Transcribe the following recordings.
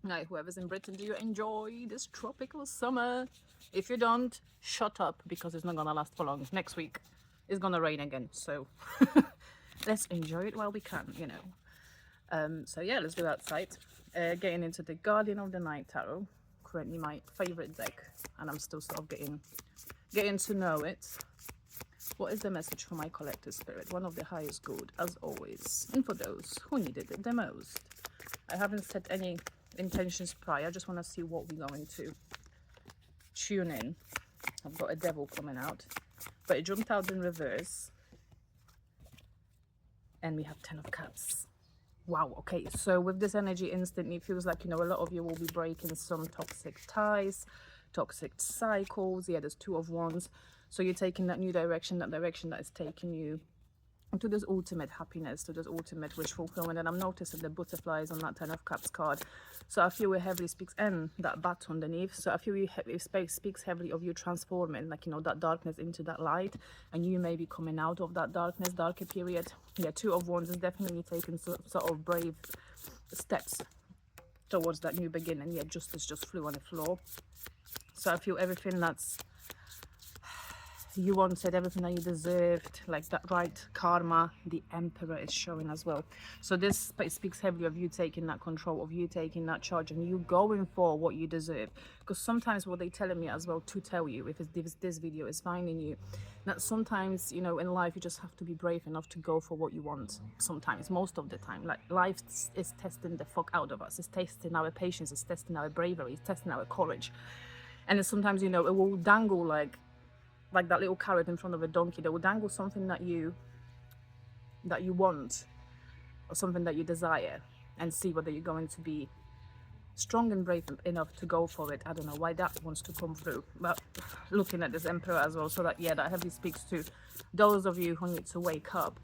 Like, whoever's in Britain, do you enjoy this tropical summer? If you don't, shut up, because it's not gonna last for long. Next week it's gonna rain again, so let's enjoy it while we can, you know. So yeah, let's go outside. Getting into the Guardian of the Night Tarot, currently my favorite deck, and I'm still sort of getting to know it. What is the message for my collector spirit? One of the highest good, as always, and for those who needed it the most. I haven't set any intentions prior. I just want to see what we're going to tune in. I've got a devil coming out, but it jumped out in reverse, and we have 10 of cups. Wow, okay, so with this energy instantly, it feels like, you know, a lot of you will be breaking some toxic ties, toxic cycles. Yeah, there's 2 of wands. So you're taking that new direction, that direction that is taking you to this ultimate happiness, to this ultimate wish fulfillment. And I'm noticing the butterflies on that 10 of cups card. So I feel it heavily speaks, and that bat underneath. So I feel it speaks heavily of you transforming, like, you know, that darkness into that light, and you may be coming out of that darkness, darker period. Yeah, 2 of wands is definitely taking sort of brave steps towards that new beginning. Yeah, justice just flew on the floor. So I feel everything that's you wanted, everything that you deserved, like that right karma, the Emperor is showing as well. So this speaks heavily of you taking that control, of you taking that charge, and you going for what you deserve. Because sometimes what they telling me as well to tell you, if it's this video is finding you, that sometimes, you know, in life you just have to be brave enough to go for what you want. Sometimes, most of the time, like, life is testing the fuck out of us. It's testing our patience, it's testing our bravery, it's testing our courage. And then sometimes, you know, it will dangle like that little carrot in front of a donkey. They will dangle something that you want, or something that you desire, and see whether you're going to be strong and brave enough to go for it. I don't know why that wants to come through, but looking at this Emperor as well, so that, yeah, that heavily speaks to those of you who need to wake up.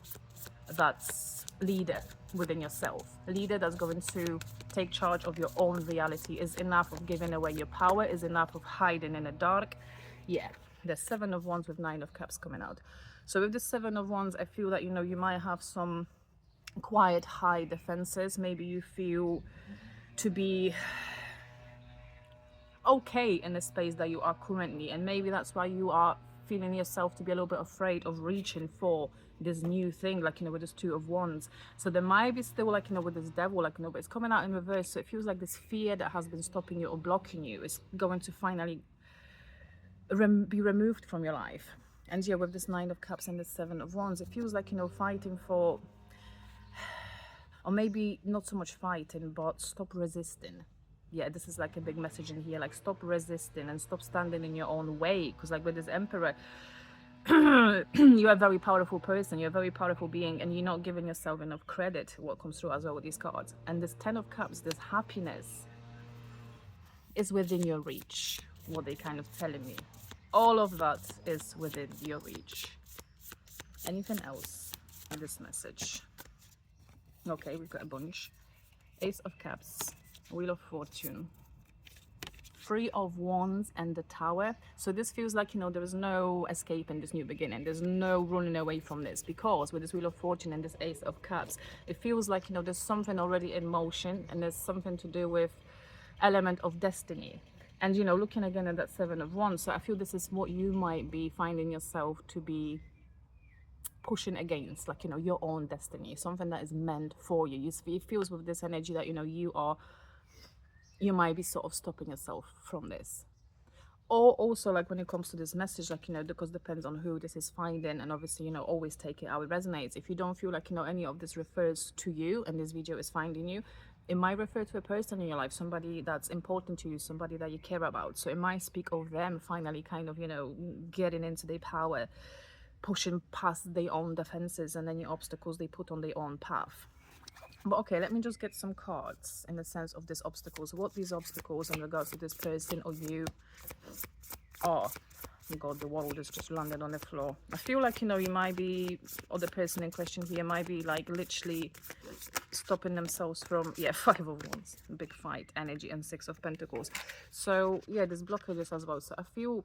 That's leader within yourself, a leader that's going to take charge of your own reality. Is enough of giving away your power, is enough of hiding in the dark. Yeah, there's 7 of wands with 9 of cups coming out. So with the 7 of wands, I feel that, you know, you might have some quiet high defenses. Maybe you feel to be okay in the space that you are currently, and maybe that's why you are feeling yourself to be a little bit afraid of reaching for this new thing, like, you know, with this 2 of wands. So there might be still, like, you know, with this devil, like, you know, but it's coming out in reverse. So it feels like this fear that has been stopping you or blocking you is going to finally be removed from your life. And yeah, with this 9 of cups and the 7 of wands, it feels like, you know, fighting for, or maybe not so much fighting, but stop resisting. Yeah, this is like a big message in here, like, stop resisting and stop standing in your own way. Because, like, with this Emperor, you're a very powerful person, you're a very powerful being, and you're not giving yourself enough credit. What comes through as well with these cards, and this 10 of cups, this happiness is within your reach. What they kind of telling me, all of that is within your reach. Anything else in this message? Okay, we've got a bunch. Ace of cups, Wheel of Fortune, 3 of wands, and the Tower. So this feels like, you know, there is no escape in this new beginning. There's no running away from this, because with this Wheel of Fortune and this Ace of Cups, it feels like, you know, there's something already in motion, and there's something to do with element of destiny. And, you know, looking again at that 7 of wands, so I feel this is what you might be finding yourself to be pushing against, like, you know, your own destiny, something that is meant for you. It feels with this energy that, you know, you might be sort of stopping yourself from this. Or also, like, when it comes to this message, like, you know, because depends on who this is finding, and obviously, you know, always take it how it resonates. If you don't feel like, you know, any of this refers to you and this video is finding you, it might refer to a person in your life, somebody that's important to you, somebody that you care about. So it might speak of them finally kind of, you know, getting into their power, pushing past their own defenses and any obstacles they put on their own path. But okay, let me just get some cards in the sense of these obstacles. What these obstacles in regards to this person or you are. God, the world has just landed on the floor. I feel like, you know, you might be, or the person in question here might be, like, literally stopping themselves from, yeah, 5 of wands, big fight energy, and 6 of pentacles. So yeah, there's blockages as well. So I feel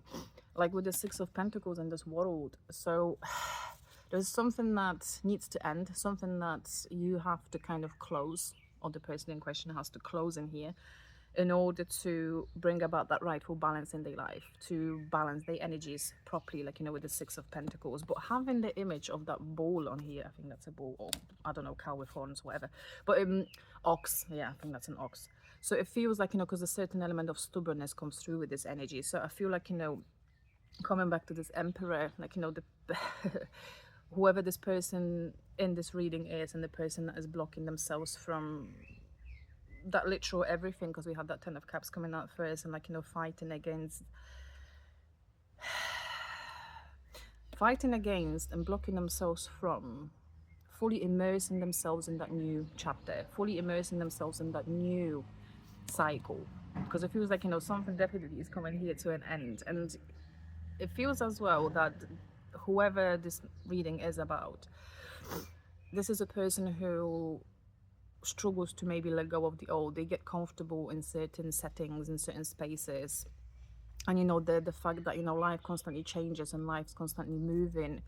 like with the 6 of pentacles and this world, so there's something that needs to end, something that you have to kind of close, or the person in question has to close in here. in order to bring about that rightful balance in their life, to balance their energies properly, like, you know, with the Six of Pentacles. But having the image of that bull on here, I think that's a bull, or I don't know, cow with horns, whatever. But ox, yeah, I think that's an ox. So it feels like, you know, because a certain element of stubbornness comes through with this energy. So I feel like, you know, coming back to this Emperor, like, you know, the whoever this person in this reading is, and the person that is blocking themselves from that literal everything, because we had that Ten of Cups coming out first, and like, you know, fighting against and blocking themselves from fully immersing themselves in that new chapter, fully immersing themselves in that new cycle, because it feels like, you know, something definitely is coming here to an end. And it feels as well that whoever this reading is about, this is a person who struggles to maybe let go of the old. They get comfortable in certain settings, in certain spaces, and, you know, the fact that, you know, life constantly changes and life's constantly moving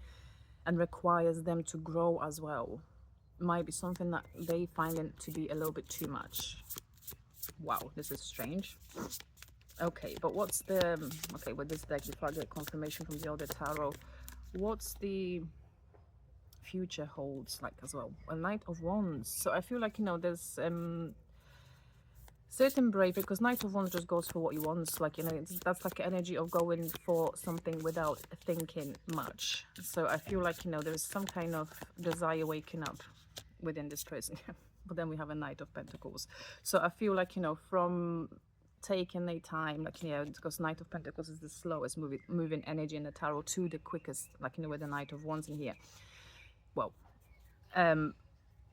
and requires them to grow as well, might be something that they find it to be a little bit too much. Wow, this is strange. Okay, but what's the okay with this deck, before I get confirmation from the other tarot, what's the future holds like as well? A Knight of Wands. So I feel like, you know, there's certain bravery, because Knight of Wands just goes for what he wants, like, you know, that's like energy of going for something without thinking much. So I feel like, you know, there's some kind of desire waking up within this person. But then we have a Knight of Pentacles. So I feel like, you know, from taking their time, like, you know, because Knight of Pentacles is the slowest moving energy in the tarot to the quickest, like, you know, with the Knight of Wands in here. Well, and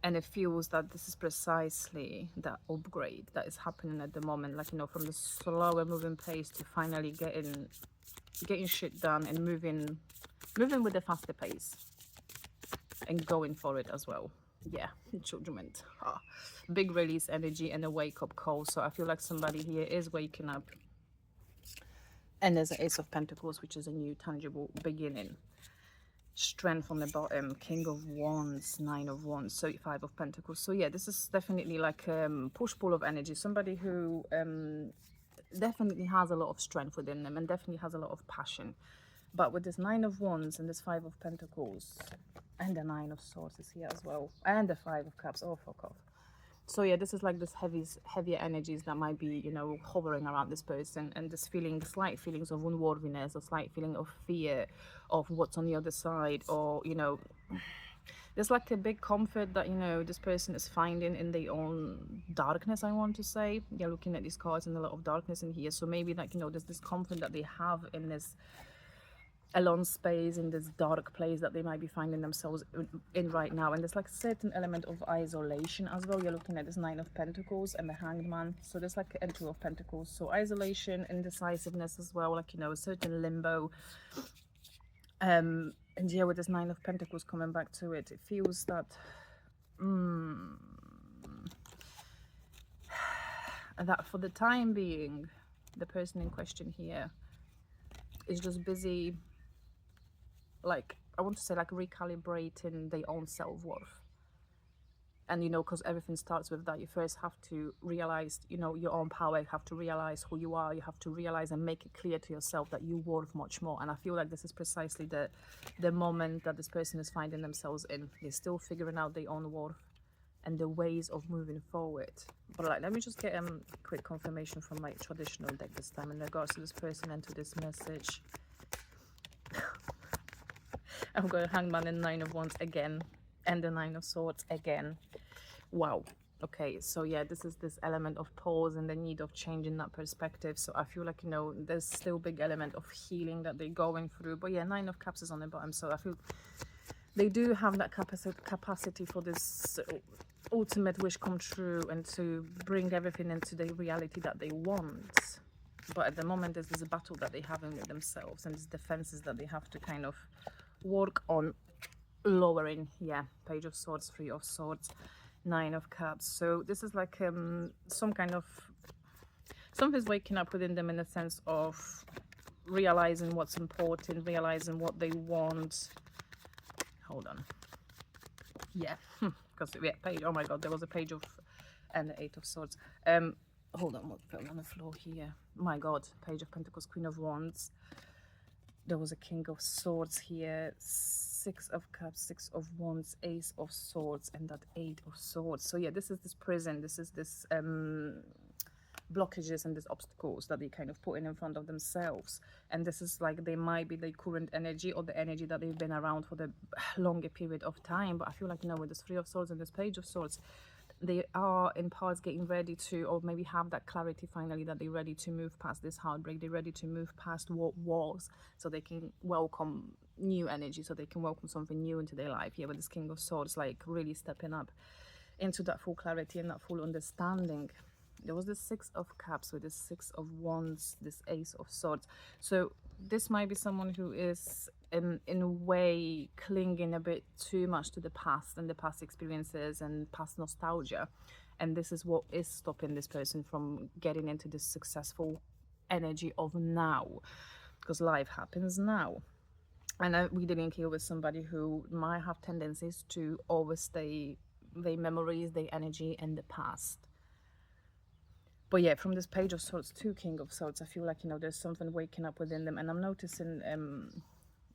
it feels that this is precisely that upgrade that is happening at the moment, like, you know, from the slower moving pace to finally getting shit done and moving with a faster pace and going for it as well. Yeah, judgment. Big release energy and a wake-up call. So I feel like somebody here is waking up. And there's an Ace of Pentacles, which is a new tangible beginning. Strength on the bottom, King of Wands, Nine of Wands, so Five of Pentacles. So yeah, this is definitely like push-pull of energy. Somebody who definitely has a lot of strength within them and definitely has a lot of passion. But with this Nine of Wands and this Five of Pentacles and the Nine of Swords is here as well, and the Five of Cups, oh fuck off. So yeah, this is like this heavier energies that might be, you know, hovering around this person, and this feeling, slight feelings of unworthiness, a slight feeling of fear of what's on the other side, or, you know, there's like a big comfort that, you know, this person is finding in their own darkness, I want to say. Yeah, looking at these cards and a lot of darkness in here. So maybe, like, you know, there's this comfort that they have in this alone space, in this dark place that they might be finding themselves in right now. And there's like a certain element of isolation as well. You're looking at this Nine of Pentacles and the Hanged Man. So there's like an Two of Pentacles. So isolation, indecisiveness as well, like, you know, a certain limbo. And yeah, with this Nine of Pentacles coming back to it, it feels that that for the time being, the person in question here is just busy, like, I want to say, like, recalibrating their own self-worth. And, you know, because everything starts with that. You first have to realize, you know, your own power. You have to realize who you are. You have to realize and make it clear to yourself that you're worth much more. And I feel like this is precisely the moment that this person is finding themselves in. They're still figuring out their own worth and the ways of moving forward. But like, let me just get a quick confirmation from my traditional deck this time in regards to this person and to this message. I'm going to Hangman and Nine of Wands again, and the Nine of Swords again. Wow. Okay, so yeah, this is this element of pause and the need of changing that perspective. So I feel like, you know, there's still big element of healing that they're going through. But yeah, Nine of Cups is on the bottom, so I feel they do have that capacity for this ultimate wish come true and to bring everything into the reality that they want. But at the moment, there's this battle that they have in with themselves and these defenses that they have to kind of work on lowering. Yeah, Page of Swords, Three of Swords, Nine of Cups. So this is like some kind of, something's waking up within them in the sense of realizing what's important, realizing what they want. Hold on. Yeah, because yeah, page, oh my god, there was a Page of, and the Eight of Swords. hold on, what fell on the floor here? My God, Page of Pentacles, Queen of Wands. There was a King of Swords here, Six of Cups, Six of Wands, Ace of Swords, and that Eight of Swords. So yeah, this is this prison, this is this blockages and these obstacles that they kind of put in front of themselves. And this is like, they might be the current energy or the energy that they've been around for the longer period of time. But I feel like, you know, with this Three of Swords and this Page of Swords, they are in parts getting ready to, or maybe have that clarity finally, that they're ready to move past this heartbreak. They're ready to move past what was, so they can welcome new energy, so they can welcome something new into their life. Here with this King of Swords, like really stepping up into that full clarity and that full understanding. There was this Six of Cups with this Six of Wands, this Ace of Swords. So this might be someone who is in a way clinging a bit too much to the past and the past experiences and past nostalgia. And this is what is stopping this person from getting into this successful energy of now, because life happens now. And we're dealing here with somebody who might have tendencies to overstay their memories, their energy in the past. But yeah, from this Page of Swords to King of Swords, I feel like, you know, there's something waking up within them. And I'm noticing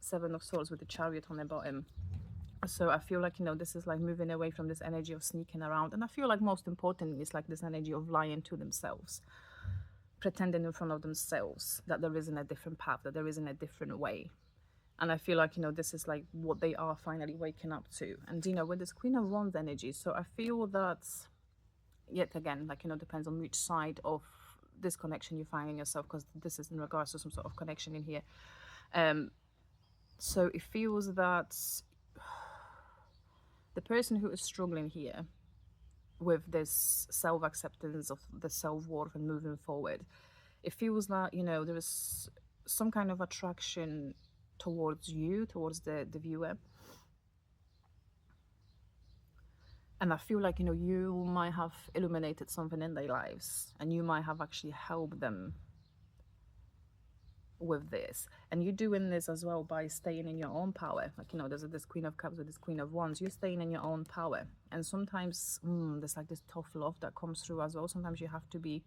Seven of Swords with the Chariot on the bottom. So I feel like, you know, this is like moving away from this energy of sneaking around. And I feel like most importantly, it's like this energy of lying to themselves, pretending in front of themselves that there isn't a different path, that there isn't a different way. And I feel like, you know, this is like what they are finally waking up to. And, you know, with this Queen of Wands energy, so I feel that, yet again, like, you know, depends on which side of this connection you find in yourself, because this is in regards to some sort of connection in here. So it feels that the person who is struggling here with this self-acceptance of the self-worth and moving forward, it feels that, you know, there is some kind of attraction towards you, towards the viewer. And I feel like, you know, you might have illuminated something in their lives, and you might have actually helped them with this. And you're doing this as well by staying in your own power. Like, you know, there's this Queen of Cups with this Queen of Wands. You're staying in your own power. And sometimes there's like this tough love that comes through as well. Sometimes you have to be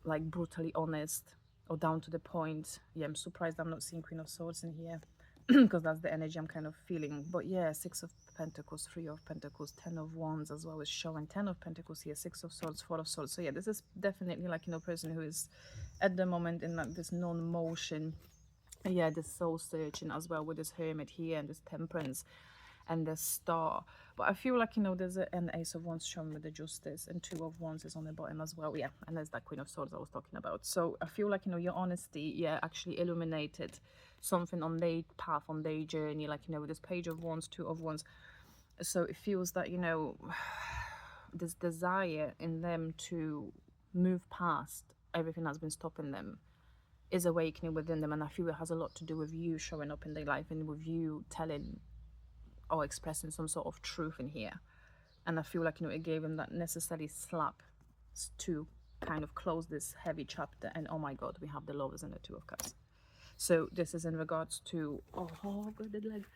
like brutally honest or down to the point. Yeah, I'm surprised I'm not seeing Queen of Swords in here. Because that's the energy I'm kind of feeling. But yeah, Six of Pentacles, Three of Pentacles, Ten of Wands as well is showing. Ten of Pentacles here, Six of Swords, Four of Swords. So yeah, this is definitely like, you know, person who is at the moment in like this non-motion. Yeah, this soul searching as well with this Hermit here and this Temperance and the Star. But I feel like, you know, there's an Ace of Wands shown with the Justice, and Two of Wands is on the bottom as well. Yeah, and there's that Queen of Swords I was talking about. So I feel like, you know, your honesty, yeah, actually illuminated something on their path, on their journey, like, you know, with this Page of Wands, Two of Wands. So it feels that, you know, this desire in them to move past everything that's been stopping them is awakening within them. And I feel it has a lot to do with you showing up in their life and with you telling or expressing some sort of truth in here. And I feel like, you know, it gave him that necessary slap to kind of close this heavy chapter. And oh my God, we have the Lovers and the Two of Cups. So this is in regards to, oh, God, the leg.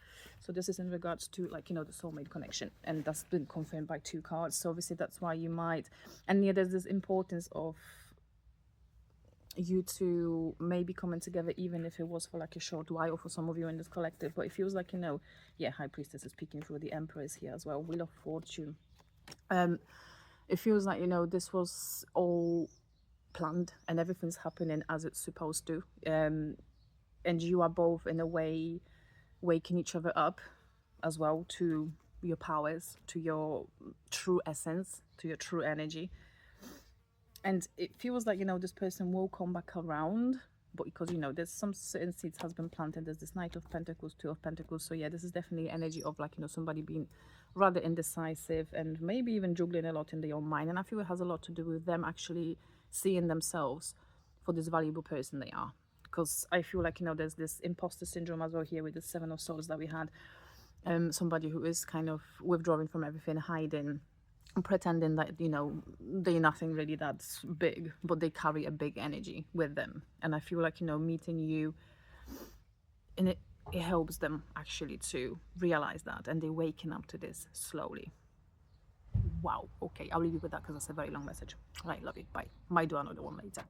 So this is in regards to, like, you know, the soulmate connection. And that's been confirmed by two cards. So obviously that's why you might, and yeah, there's this importance of you two maybe coming together, even if it was for like a short while for some of you in this collective. But it feels like, you know, yeah, High Priestess is speaking through the Empress here as well, Wheel of Fortune. It feels like, you know, this was all planned and everything's happening as it's supposed to. And you are both in a way waking each other up as well to your powers, to your true essence, to your true energy. And it feels like, you know, this person will come back around, but because, you know, there's some certain seeds has been planted. There's this Knight of Pentacles, Two of Pentacles. So yeah, this is definitely energy of, like, you know, somebody being rather indecisive and maybe even juggling a lot in their own mind. And I feel it has a lot to do with them actually seeing themselves for this valuable person they are. Because I feel like, you know, there's this imposter syndrome as well here with the Seven of Swords that we had. Somebody who is kind of withdrawing from everything, hiding, pretending that, you know, they're nothing really that's big, but they carry a big energy with them. And I feel like, you know, meeting you, and it helps them actually to realize that, and they're waking up to this slowly. wow, okay, I'll leave you with that because that's a very long message. All right, love you, bye. Might do another one later.